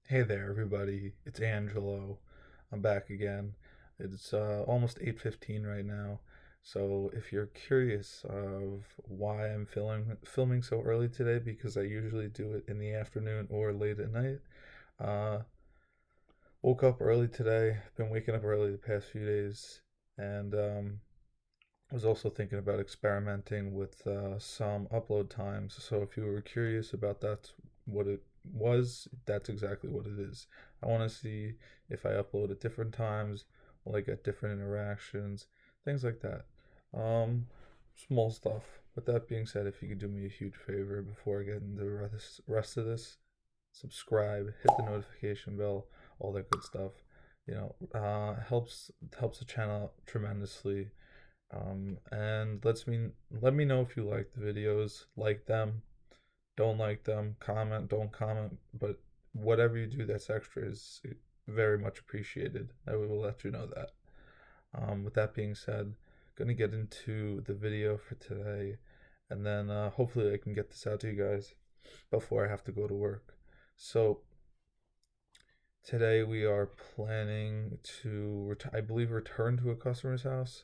Hey there, everybody. It's Angelo. I'm back again. It's almost 8:15 right now. So if you're curious of why I'm filming so early today, because I usually do it in the afternoon or late at night. Uh, Woke up early today. Been waking up early the past few days, and was also thinking about experimenting with some upload times. So if you were curious about what it was, that's exactly what it is. I want to see if I upload at different times, will I get different interactions, things like that. Um, Small stuff. With that being said, if you could do me a huge favor before I get into the rest of this, subscribe, hit the notification bell, all that good stuff. Helps the channel out tremendously, and let me know if you like the videos, like them, don't like them, comment, don't comment, but whatever you do that's extra is very much appreciated. I will let you know that. With that being said, gonna get into the video for today, and then hopefully I can get this out to you guys before I have to go to work. So today we are planning to, I believe, return to a customer's house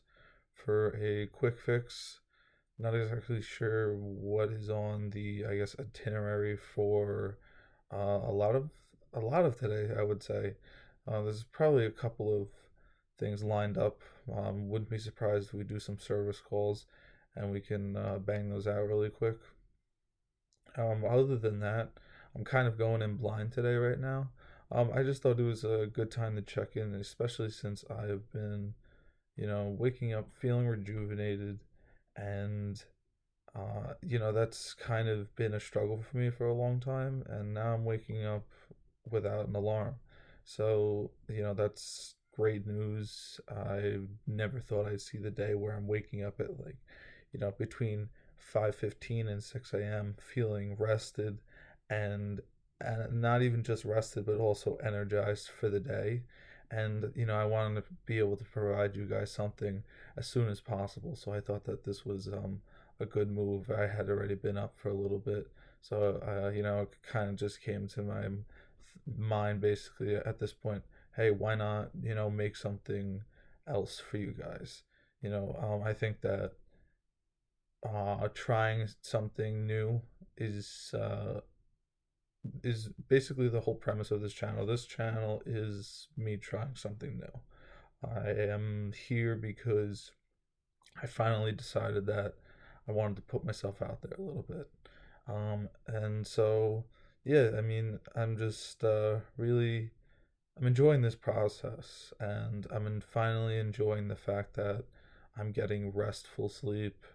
for a quick fix. Not exactly sure what is on the, I guess, itinerary for a lot of today. I would say there's probably a couple of things lined up. Wouldn't be surprised if we do some service calls and we can bang those out really quick. Other than that, I'm kind of going in blind today right now. I just thought it was a good time to check in, especially since I have been, waking up feeling rejuvenated, and that's kind of been a struggle for me for a long time, and now I'm waking up without an alarm. So, that's great news. I never thought I'd see the day where I'm waking up at like, between 5:15 and 6 a.m. feeling rested and not even just rested, but also energized for the day. And, I wanted to be able to provide you guys something as soon as possible. So I thought that this was a good move. I had already been up for a little bit, so it kind of just came to my mind basically at this point. Hey, why not make something else for you guys? I think that trying something new is uh, is basically the whole premise of this channel. This channel is me trying something new. I am here because I finally decided that I wanted to put myself out there a little bit. And so, yeah, I mean, I'm enjoying this process, and finally enjoying the fact that I'm getting restful sleep.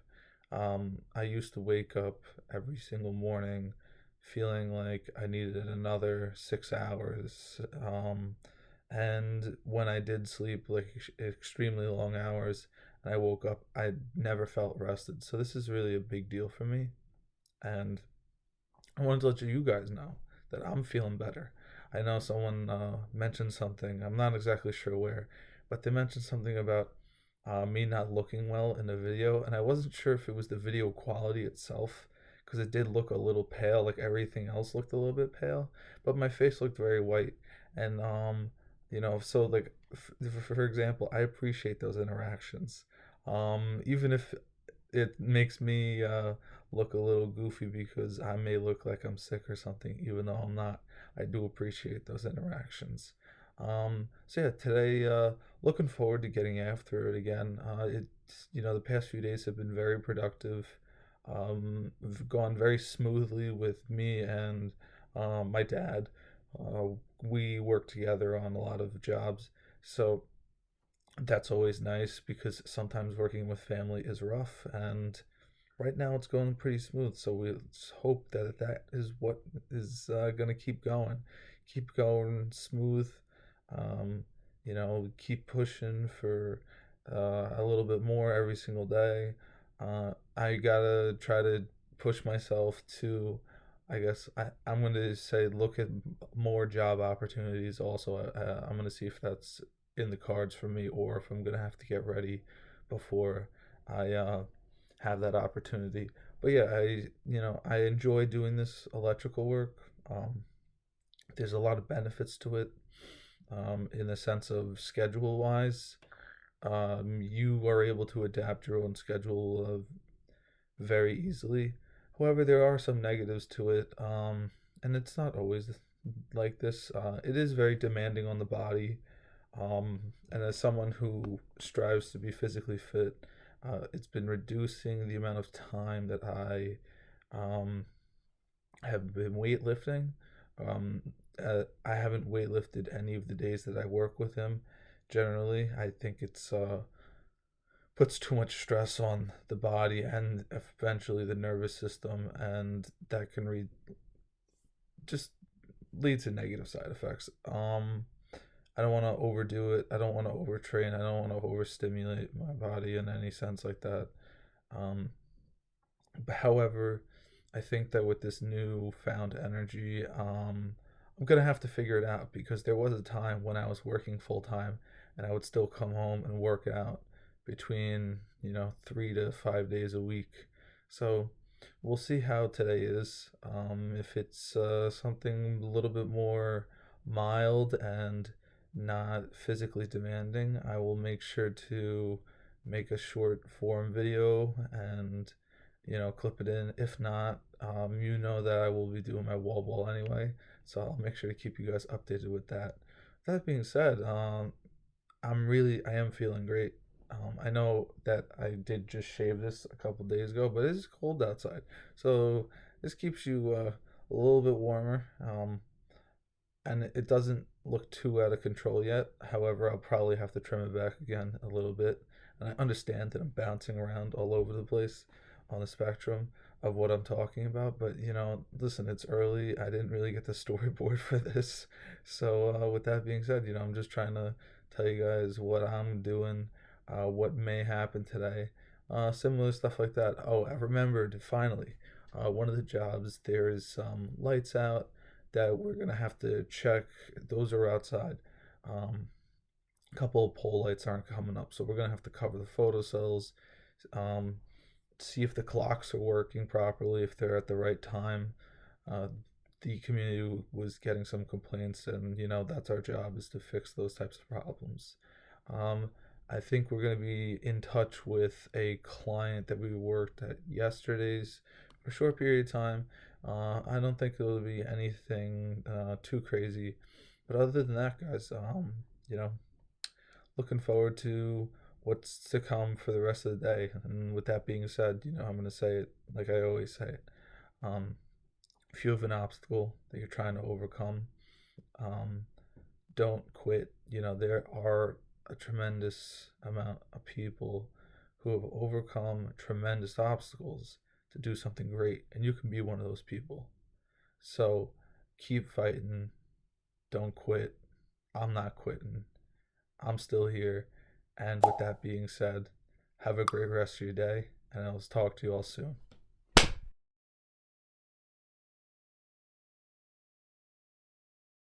I used to wake up every single morning feeling like I needed another 6 hours. And when I did sleep like extremely long hours and I woke up, I never felt rested. So this is really a big deal for me. And I wanted to let you guys know that I'm feeling better. I know someone mentioned something, I'm not exactly sure where, but they mentioned something about me not looking well in the video, and I wasn't sure if it was the video quality itself, because it did look a little pale, like everything else looked a little bit pale, but my face looked very white, and so like for example, I appreciate those interactions, even if it makes me look a little goofy because I may look like I'm sick or something, even though I'm not. I do appreciate those interactions. So yeah, today, looking forward to getting after it again. The past few days have been very productive. Gone very smoothly with me and my dad. Uh, we work together on a lot of jobs, so that's always nice because sometimes working with family is rough, and right now it's going pretty smooth. So we hope that that is what is going to keep going smooth. Keep pushing for a little bit more every single day. I gotta try to push myself to, I guess I'm going to say, look at more job opportunities. Also, I'm going to see if that's in the cards for me, or if I'm going to have to get ready before I have that opportunity. But yeah, I enjoy doing this electrical work. There's a lot of benefits to it, in the sense of schedule wise. You are able to adapt your own schedule very easily. However, there are some negatives to it, and it's not always like this. It is very demanding on the body, and as someone who strives to be physically fit, it's been reducing the amount of time that um, have been weightlifting. Um, I haven't weightlifted any of the days that I work with him. Generally, I think it's puts too much stress on the body and eventually the nervous system, and that can just lead to negative side effects. I don't want to overdo it. I don't want to overtrain. I don't want to overstimulate my body in any sense like that. Um, However, I think that with this new found energy, I'm gonna have to figure it out because there was a time when I was working full time and I would still come home and work out between 3 to 5 days a week. So we'll see how today is. If it's something a little bit more mild and not physically demanding, I will make sure to make a short form video and clip it in. If not, you know that I will be doing my wall ball anyway, so I'll make sure to keep you guys updated with that. That being said, I am feeling great. I know that I did just shave this a couple days ago, but it is cold outside, so this keeps you a little bit warmer. And it doesn't look too out of control yet. However, I'll probably have to trim it back again a little bit. And I understand that I'm bouncing around all over the place on the spectrum of what I'm talking about. But, listen, it's early. I didn't really get the storyboard for this. So, with that being said, I'm just trying to tell you guys what I'm doing, what may happen today, similar stuff like that. Oh, I remembered finally. One of the jobs, there is some lights out that we're gonna have to check. Those are outside. A couple of pole lights aren't coming up, so we're gonna have to cover the photocells. Um, See if the clocks are working properly, if they're at the right time. Uh, the community was getting some complaints, and that's our job, is to fix those types of problems. Um, I think we're going to be in touch with a client that we worked at yesterday's for a short period of time. I don't think it'll be anything too crazy, but other than that, guys, you know, looking forward to what's to come for the rest of the day. And with that being said, I'm going to say it like I always say it. Um, if you have an obstacle that you're trying to overcome, um, don't quit. There are a tremendous amount of people who have overcome tremendous obstacles to do something great, and you can be one of those people. So keep fighting. Don't quit. I'm not quitting. I'm still here. And with that being said, have a great rest of your day, and I'll talk to you all soon.